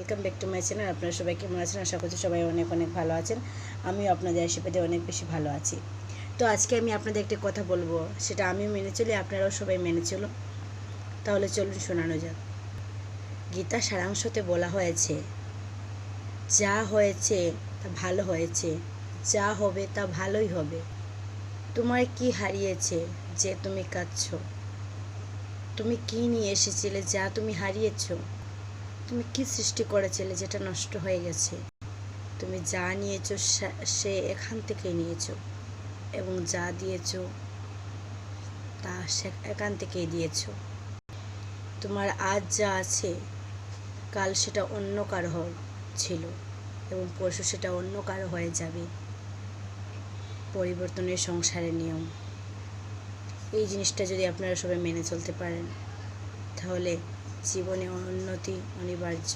Welcome back to my channel. আপনারা সবাই কেমন আছেন? আশা করছি সবাই অনেক অনেক ভালো আছেন। আমিও আপনাদের আশীর্বাদে অনেক বেশি ভালো আছি। তো আজকে আমি আপনাদের একটি কথা বলবো, সেটা আমিও মেনে চলি, আপনারাও সবাই মেনে চলুন। তাহলে চলুন শোনানো যাক। গীতা সারাংশতে বলা হয়েছে, যা হয়েছে তা ভালো হয়েছে, যা হবে তা ভালোই হবে। তোমার কি হারিয়েছে যে তুমি কাঁদছো? তুমি কি নিয়ে এসেছিলে যা তুমি হারিয়েছো? তুমি কি সৃষ্টি করেছিলে যেটা নষ্ট হয়ে গেছে? তুমি যা নিয়েছো সে এখান থেকেই নিয়েছো, এবং যা দিয়েছো তা সে এখান থেকেই দিয়েছো। তোমার আজ যা আছে কাল সেটা অন্য কারো ছিল, এবং পরশু সেটা অন্য কারো হয়ে যাবে। পরিবর্তনের সংসারের নিয়ম। এই জিনিসটা যদি আপনারা সবাই মেনে চলতে পারেন, তাহলে জীবনে উন্নতি অনিবার্য।